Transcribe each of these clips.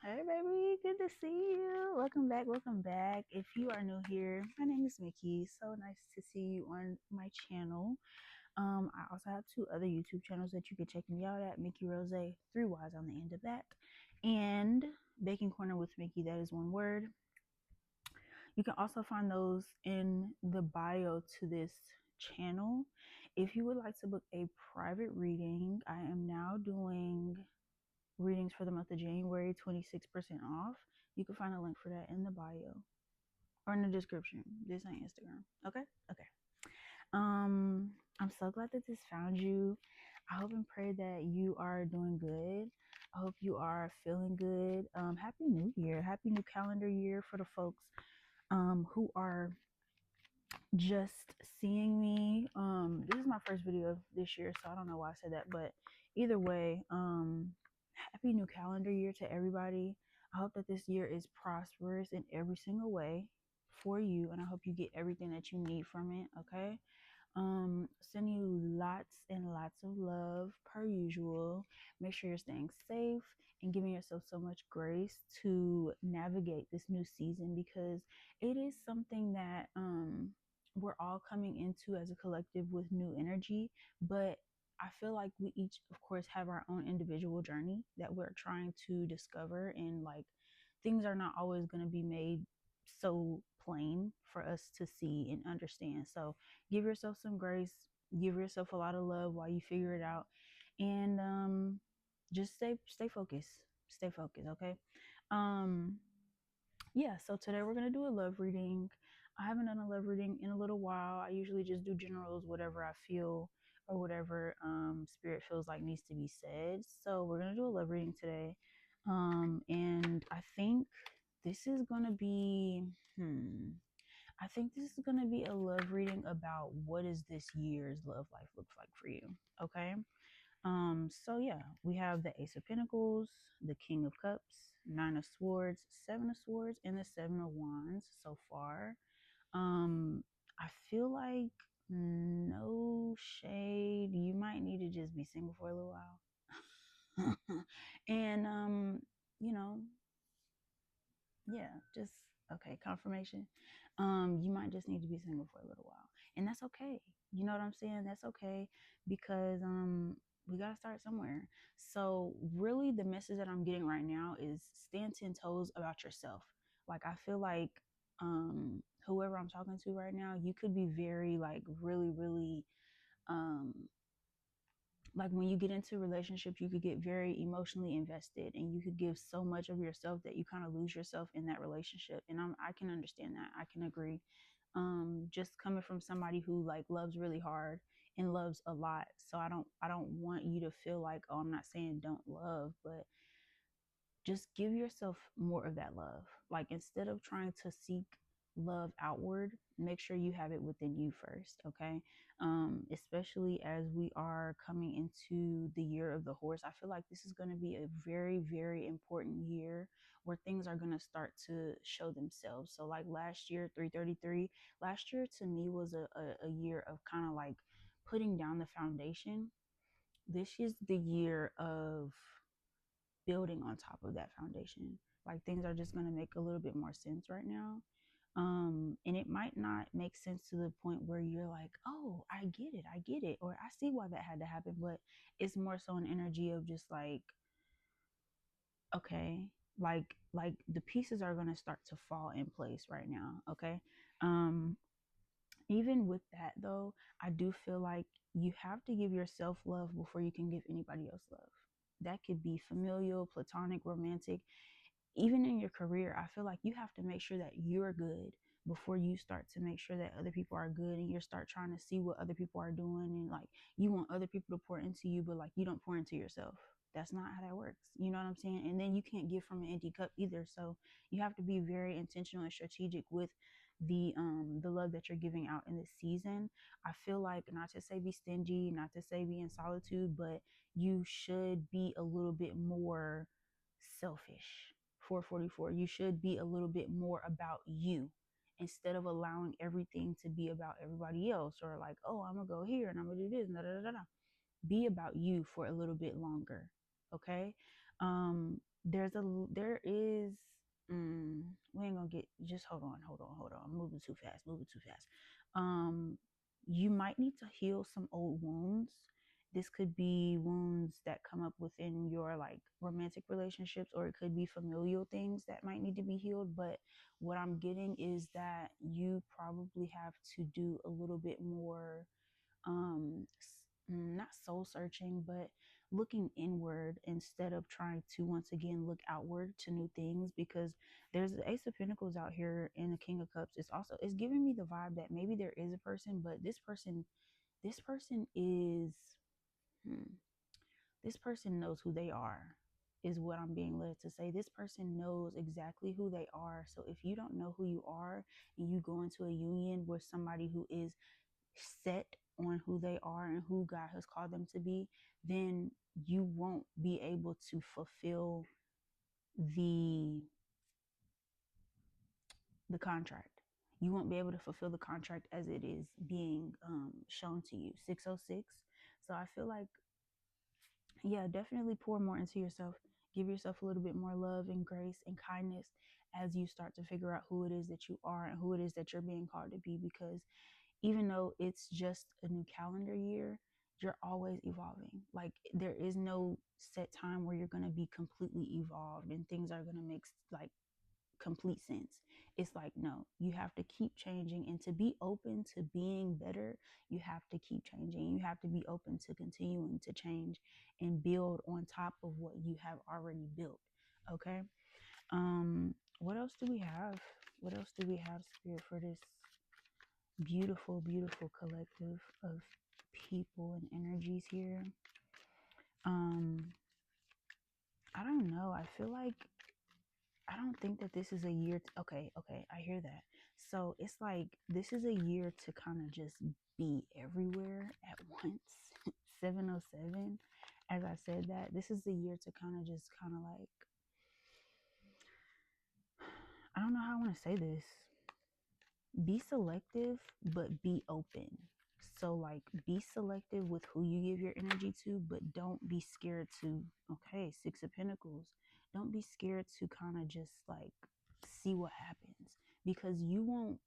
Hey, baby, good to see you. Welcome back. Welcome back. If you are new here, my name is Mickey. So nice to see you on my channel. I also have two other YouTube channels that you can check me out at Mickey Rose, three Y's on the end of that, and Baking Corner with Mickey. That is one word. You can also find those in the bio to this channel. If you would like to book a private reading, I am now doing readings for the month of January, 26% off. You can find a link for that in the bio or in the description. This ain't Instagram. Okay? Okay. I'm so glad that this found you. I hope and pray that you are doing good. I hope you are feeling good. Happy New Year. Happy new calendar year for the folks who are just seeing me. This is my first video of this year, so I don't know why I said that, but either way, happy new calendar year to everybody. I hope that this year is prosperous in every single way for you, and I hope you get everything that you need from it. Okay. Sending you lots and lots of love per usual. Make sure you're staying safe and giving yourself so much grace to navigate this new season, because it is something that we're all coming into as a collective with new energy. But I feel like we each, of course, have our own individual journey that we're trying to discover, and like things are not always going to be made so plain for us to see and understand. So give yourself some grace, give yourself a lot of love while you figure it out, and just stay focused. Stay focused, okay? Um, yeah, so today we're gonna do a love reading. I haven't done a love reading in a little while. I usually just do generals, whatever I feel or whatever spirit feels like needs to be said. So we're gonna do a love reading today. And I think this is gonna be I think this is gonna be a love reading about what is this year's love life looks like for you. Okay. So yeah, we have the Ace of Pentacles, the King of Cups, Nine of Swords, Seven of Swords, and the Seven of Wands so far. I feel like no shade. You might need to just be single for a little while. And you know, yeah, just okay, confirmation. You might just need to be single for a little while. And that's okay. You know what I'm saying? That's okay, because we gotta start somewhere. So really the message that I'm getting right now is stand 10 toes about yourself. Like I feel like whoever I'm talking to right now, you could be very like really um like when you get into relationships, you could get very emotionally invested and you could give so much of yourself that you kind of lose yourself in that relationship. And I can understand that. I can agree. Just coming from somebody who like loves really hard and loves a lot. So I don't want you to feel like, oh, I'm not saying don't love, but just give yourself more of that love. Like instead of trying to seek love outward, make sure you have it within you first. Okay. Especially as we are coming into the year of the horse, I feel like this is going to be a very important year where things are going to start to show themselves. So like last year, 333, last year to me was a year of kind of like putting down the foundation. This is the year of building on top of that foundation. Like things are just going to make a little bit more sense right now. And it might not make sense to the point where you're like, oh, I get it, or I see why that had to happen. But it's more so an energy of just like, okay, like the pieces are going to start to fall in place right now. Okay. Um, Even with that though, I do feel like you have to give yourself love before you can give anybody else love. That could be familial, platonic, romantic. Even in your career, I feel like you have to make sure that you're good before you start to make sure that other people are good, and you start trying to see what other people are doing, and like you want other people to pour into you, but like you don't pour into yourself. That's not how that works. You know what I'm saying? And then you can't give from an empty cup either. So you have to be very intentional and strategic with the love that you're giving out in this season. I feel like, not to say be stingy, not to say be in solitude, but you should be a little bit more selfish. 444, you should be a little bit more about you instead of allowing everything to be about everybody else, or like, oh, I'm gonna go here and I'm gonna do this and da, da, da, da. Be about you for a little bit longer. Okay. there is we ain't gonna get, just hold on, I'm moving too fast. um you might need to heal some old wounds. This could be wounds that come up within your like romantic relationships, or it could be familial things that might need to be healed. But what I'm getting is that you probably have to do a little bit more, um not soul searching, but looking inward instead of trying to once again look outward to new things. Because there's the Ace of Pentacles out here and the King of Cups. It's giving me the vibe that maybe there is a person, but this person is, hmm, this person knows who they are, is what I'm being led to say. This person knows exactly who they are. So if you don't know who you are and you go into a union with somebody who is set on who they are and who God has called them to be, then you won't be able to fulfill the the contract. You won't be able to fulfill the contract as it is being shown to you. 606. So I feel like, yeah, definitely pour more into yourself. Give yourself a little bit more love and grace and kindness as you start to figure out who it is that you are and who it is that you're being called to be. Because even though it's just a new calendar year, you're always evolving. Like there is no set time where you're going to be completely evolved and things are going to make like complete sense. It's like, no, you have to keep changing, and to be open to being better, you have to keep changing. You have to be open to continuing to change and build on top of what you have already built. Okay. What else do we have? What else do we have, Spirit, for this beautiful, beautiful collective of people and energies here? Um, I don't know. I feel like I don't think that this is a year. Okay, I hear that. So it's like this is a year to kind of just be everywhere at once. 707. As I said that, this is the year to kind of just kind of like, I don't know how I want to say this. Be selective, but be open. So, like, be selective with who you give your energy to, but don't be scared to, okay, Six of Pentacles. Don't be scared to kind of just like see what happens, because you won't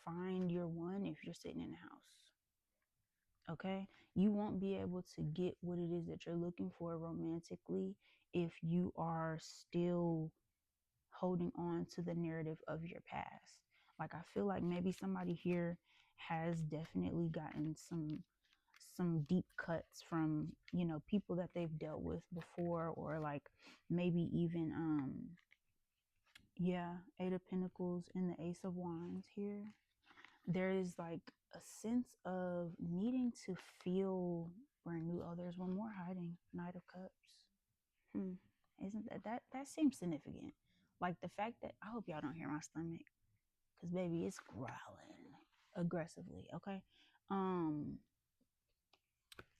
find your one if you're sitting in the house. Okay, you won't be able to get what it is that you're looking for romantically if you are still holding on to the narrative of your past. Like I feel like maybe somebody here has definitely gotten some deep cuts from, people that they've dealt with before, or like maybe even yeah, Eight of Pentacles and the Ace of Wands here. There is like a sense of needing to feel brand new. Oh, there's one more hiding. Knight of Cups. Isn't that seems significant? Like the fact that, I hope y'all don't hear my stomach, because baby, it's growling aggressively. Okay. Um,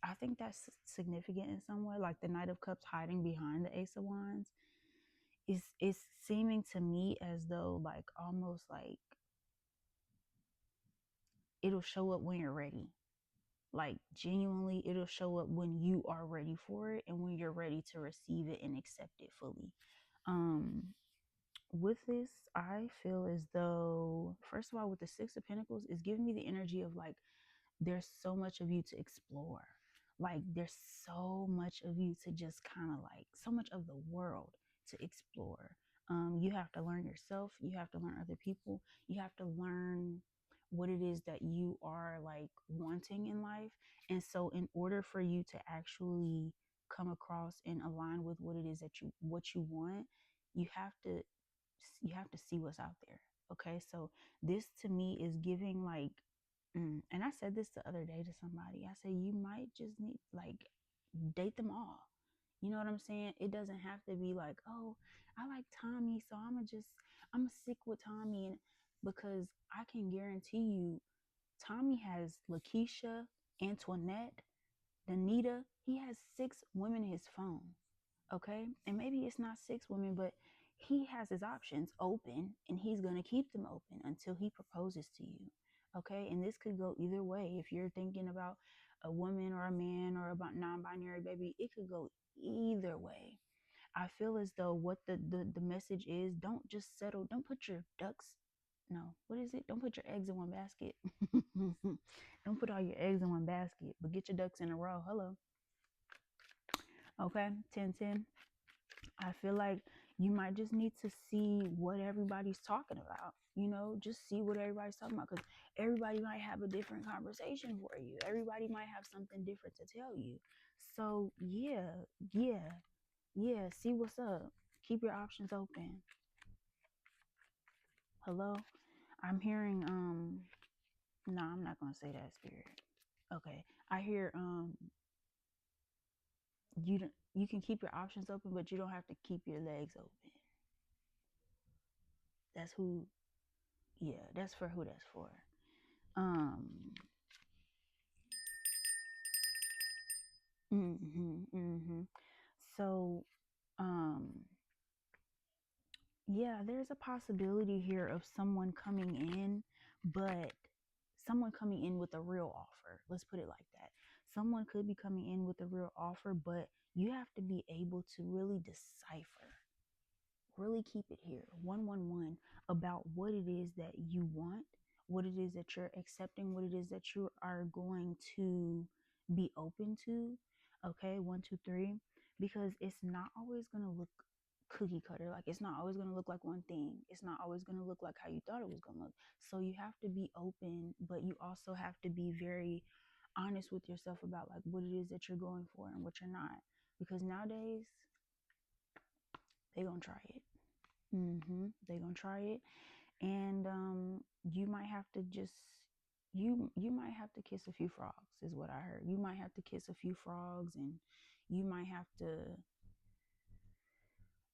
I think that's significant in some way. Like the Knight of Cups hiding behind the Ace of Wands is seeming to me as though like almost like it'll show up when you're ready. Like genuinely, it'll show up when you are ready for it and when you're ready to receive it and accept it fully. Um, with this, I feel as though, first of all, with the Six of Pentacles, is giving me the energy of like, there's so much of you to explore. Like, there's so much of you to just kind of like, so much of the world to explore. You have to learn yourself, you have to learn other people, you have to learn what it is that you are like wanting in life. And so, in order for you to actually come across and align with what you want, you have to see what's out there. Okay, so this to me is giving like, and I said this the other day to somebody. I said you might just need like date them all. You know what I'm saying? It doesn't have to be like, oh, I like Tommy, so I'm gonna stick with Tommy, and because I can guarantee you, Tommy has Lakeisha, Antoinette, Danita. He has 6 women in his phone. Okay, and maybe it's not 6 women, but he has his options open, and he's going to keep them open until he proposes to you. Okay, and this could go either way. If you're thinking about a woman or a man or about non-binary, baby, it could go either way. I feel as though what the message is, don't just settle, don't put your ducks, no, what is it? Don't put your eggs in one basket. Don't put all your eggs in one basket, but get your ducks in a row. Hello. Okay, 10-10. I feel like you might just need to see what everybody's talking about. Just see what everybody's talking about, because everybody might have a different conversation for you. Everybody might have something different to tell you. So yeah, yeah. See what's up. Keep your options open. Hello. I'm hearing no, I'm not gonna say that, spirit. Okay. I hear you can keep your options open, but you don't have to keep your legs open. That's who Yeah, that's for who that's for. Um mhm. So um yeah, there's a possibility here of someone coming in, but someone coming in with a real offer. Let's put it like that. Someone could be coming in with a real offer, but you have to be able to really decipher, really keep it here, 111, about what it is that you want, what it is that you're accepting, what it is that you are going to be open to. Okay, 1 2 3, because it's not always going to look cookie cutter. Like, it's not always going to look like one thing. It's not always going to look like how you thought it was going to look. So you have to be open, but you also have to be very honest with yourself about like what it is that you're going for and what you're not, because nowadays they're gonna try it. They're gonna try it, and you might have to just you might have to kiss a few frogs, is what I heard. You might have to kiss a few frogs, and you might have to,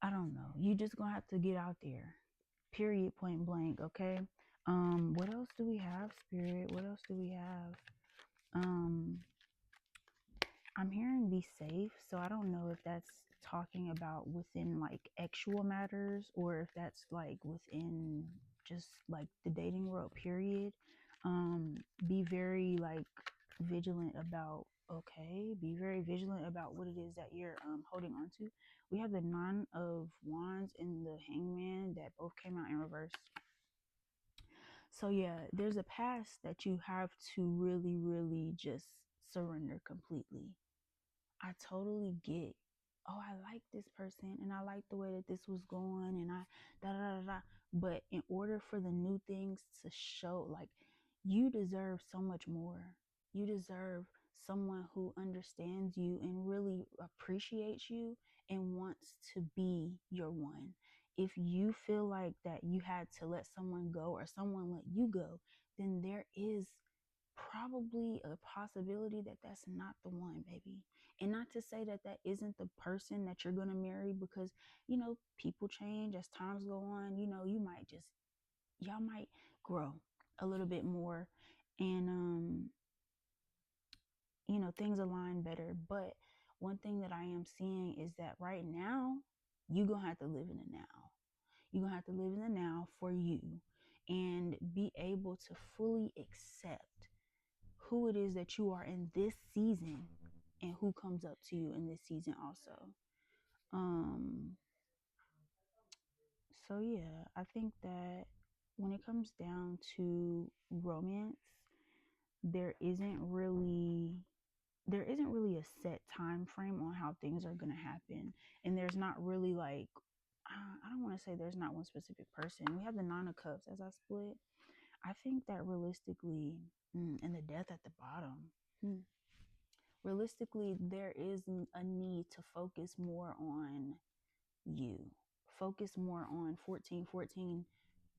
I don't know. You just gonna have to get out there. Period. Point blank. Okay. What else do we have, spirit? What else do we have? Um, I'm hearing be safe, so I don't know if that's talking about within like actual matters, or if that's like within just like the dating world, period. Be very like vigilant about, okay, be very vigilant about what it is that you're holding on to. We have the Nine of Wands and the Hangman that both came out in reverse. So yeah, there's a past that you have to really, really just surrender completely. I totally get, oh, I like this person and I like the way that this was going, and I da da da da. But in order for the new things to show, like, you deserve so much more. You deserve someone who understands you and really appreciates you and wants to be your one. If you feel like that you had to let someone go or someone let you go, then there is probably a possibility that that's not the one, baby. And not to say that that isn't the person that you're going to marry, because people change as times go on. Y'all might grow a little bit more, and things align better. But one thing that I am seeing is that right now you're going to have to live in the now. You're going to have to live in the now for you, and be able to fully accept who it is that you are in this season and who comes up to you in this season also. Um so yeah, I think that when it comes down to romance, there isn't really there isn't really a set time frame on how things are going to happen, and there's not really like, I don't want to say there's not one specific person. We have the Nine of Cups as I split. I think that realistically, and the Death at the bottom, realistically, there is a need to focus more on you. Focus more on 1414,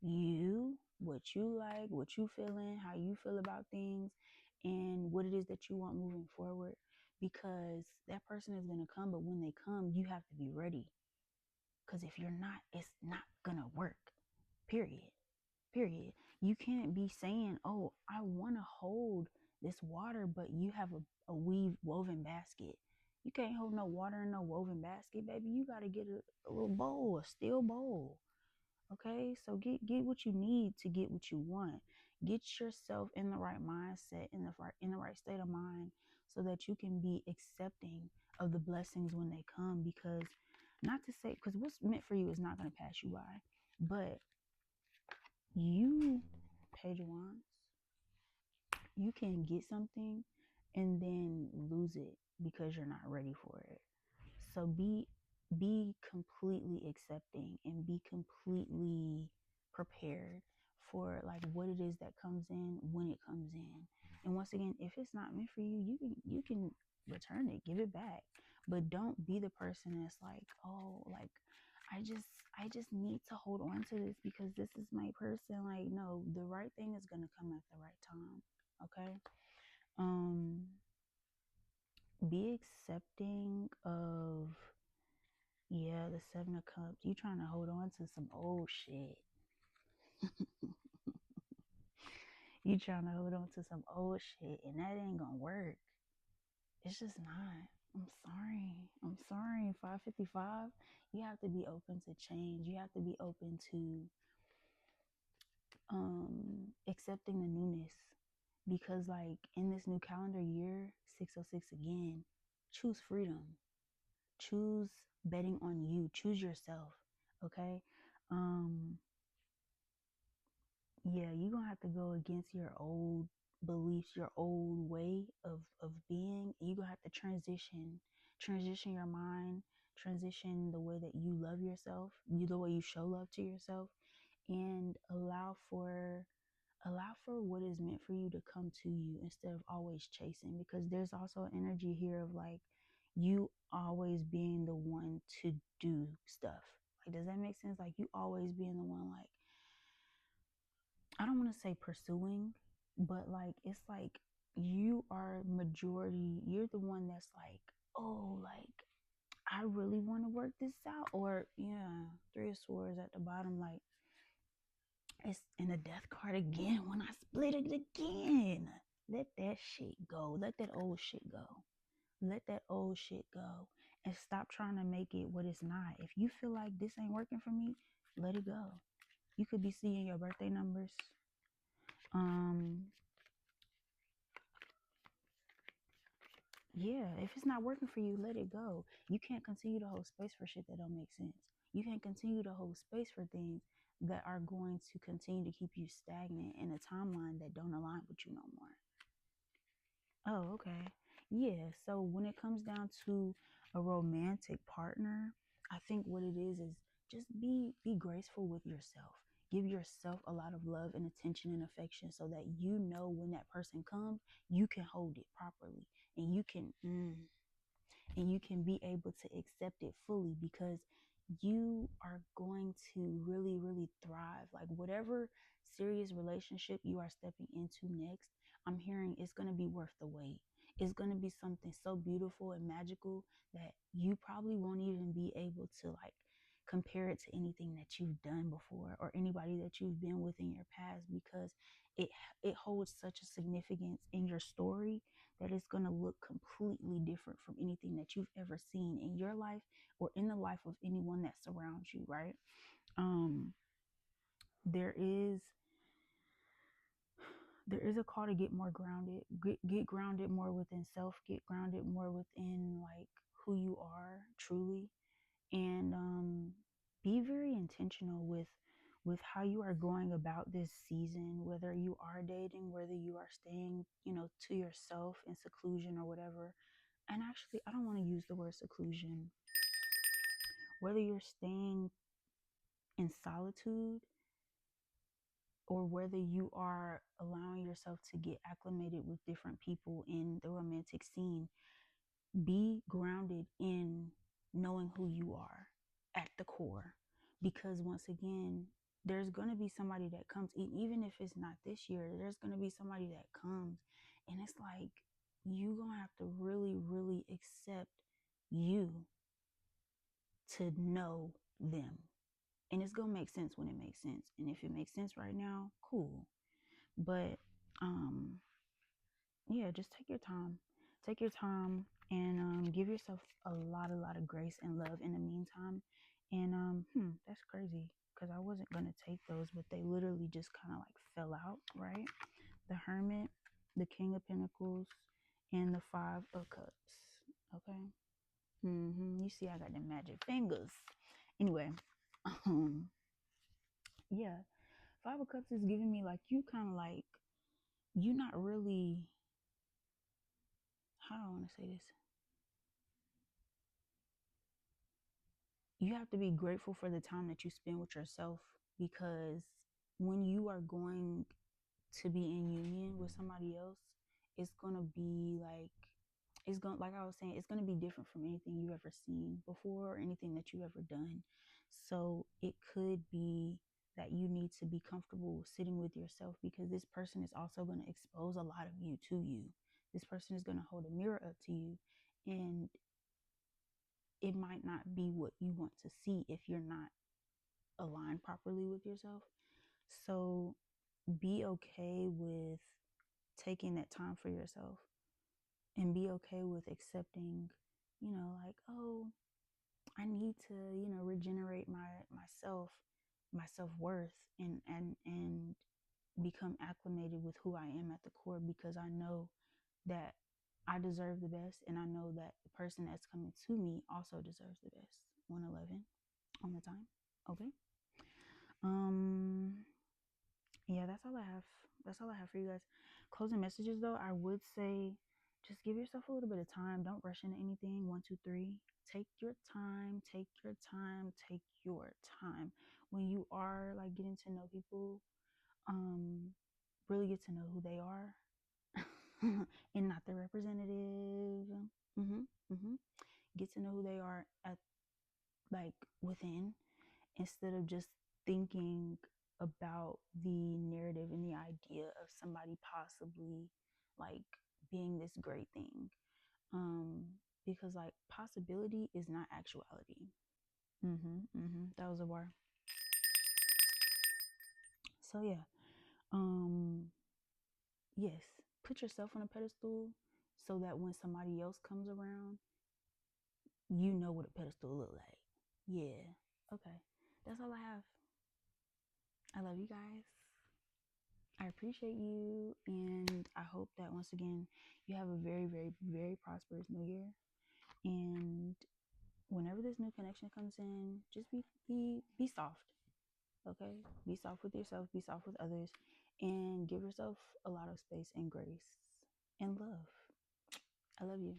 you, what you like, what you feeling, how you feel about things, and what it is that you want moving forward. Because that person is going to come, but when they come, you have to be ready. Because if you're not, it's not going to work. Period. Period. You can't be saying, oh, I want to hold this water, but you have a woven basket. You can't hold no water in no woven basket, baby. You got to get a little bowl, a steel bowl. Okay, so get what you need to get what you want. Get yourself in the right mindset, in the right state of mind, so that you can be accepting of the blessings when they come. Because Not to say, because what's meant for you is not going to pass you by, but you, Page of Wands, you can get something and then lose it because you're not ready for it. So be completely accepting and be completely prepared for like what it is that comes in when it comes in. And once again, if it's not meant for you, you can return it, give it back. But don't be the person that's like, oh, like I just need to hold on to this because this is my person. Like, no, the right thing is gonna come at the right time. Okay. Um, be accepting of, yeah, the Seven of Cups. You trying to hold on to some old shit. You trying to hold on to some old shit, and that ain't gonna work. It's just not. I'm sorry. I'm sorry. 555. You have to be open to change. You have to be open to accepting the newness. Because like in this new calendar year, 606 again, choose freedom. Choose betting on you. Choose yourself. Okay? Um yeah, you're gonna have to go against your old beliefs, your old way of being. You're gonna have to transition your mind, transition the way that you love yourself, the way you show love to yourself, and allow for what is meant for you to come to you instead of always chasing, because there's also an energy here of like you always being the one to do stuff. Like, does that make sense? Like, you always being the one, like, I don't want to say pursuing, but like it's like you are majority, you're the one that's like, oh, like I really want to work this out. Or yeah, Three of Swords at the bottom, like it's in a death card again when I split it again. Let that shit go. Let that old shit go. Let that old shit go. And stop trying to make it what it's not. If you feel like this ain't working for me, let it go. You could be seeing your birthday numbers. Um, yeah, if it's not working for you, let it go. You can't continue to hold space for shit that don't make sense. You can't continue to hold space for things that are going to continue to keep you stagnant in a timeline that don't align with you no more. Oh, okay. Yeah, so when it comes down to a romantic partner, I think what it is just be graceful with yourself. Give yourself a lot of love and attention and affection so that you know when that person comes, you can hold it properly and you can be able to accept it fully, because you are going to really, really thrive. Like, whatever serious relationship you are stepping into next, I'm hearing it's going to be worth the wait. It's going to be something so beautiful and magical that you probably won't even be able to like compare it to anything that you've done before or anybody that you've been with in your past, because it it holds such a significance in your story that it's going to look completely different from anything that you've ever seen in your life or in the life of anyone that surrounds you, right? um there is there is a call to get more grounded, get grounded more within self, get grounded more within like who you are truly, and be very intentional with how you are going about this season, whether you are dating, whether you are staying, to yourself in seclusion or whatever. And actually, I don't want to use the word seclusion. Whether you're staying in solitude or whether you are allowing yourself to get acclimated with different people in the romantic scene, be grounded in knowing who you are at the core. Because once again, there's going to be somebody that comes, even if it's not this year, there's going to be somebody that comes. And it's like, you're going to have to really, really accept you to know them. And it's going to make sense when it makes sense. And if it makes sense right now, cool. But um yeah, just take your time. Take your time and give yourself a lot of grace and love in the meantime. And that's crazy because I wasn't gonna take those, but they literally just kind of like fell out, right? The Hermit, the King of Pentacles, and the Five of Cups. Okay. You see, I got the magic fingers. Anyway, um, yeah, Five of Cups is giving me like you kind of like you not really. How do I want to say this? You have to be grateful for the time that you spend with yourself, because when you are going to be in union with somebody else, it's gonna be like it's gonna like I was saying, it's gonna be different from anything you've ever seen before or anything that you've ever done. So it could be that you need to be comfortable sitting with yourself, because this person is also going to expose a lot of you to you. This person is going to hold a mirror up to you, and it might not be what you want to see if you're not aligned properly with yourself. So be okay with taking that time for yourself, and be okay with accepting, like, oh, I need to, regenerate myself, my self-worth, and become acclimated with who I am at the core, because I know that I deserve the best, and I know that the person that's coming to me also deserves the best. 111 on the time. Okay. Um yeah, that's all I have. That's all I have for you guys. Closing messages though, I would say just give yourself a little bit of time. Don't rush into anything. One, two, three. Take your time. Take your time. Take your time. When you are like getting to know people, um, really get to know who they are and not the representative. Get to know who they are at like within, instead of just thinking about the narrative and the idea of somebody possibly like being this great thing. Um, because like possibility is not actuality. That was a bar. So yeah. Um, yes, put yourself on a pedestal so that when somebody else comes around, you know what a pedestal look like. Yeah. Okay. That's all I have. I love you guys. I appreciate you, and I hope that once again you have a very, very, very prosperous new year. And whenever this new connection comes in, just be soft, okay? Be soft with yourself, be soft with others, and give yourself a lot of space and grace and love. I love you.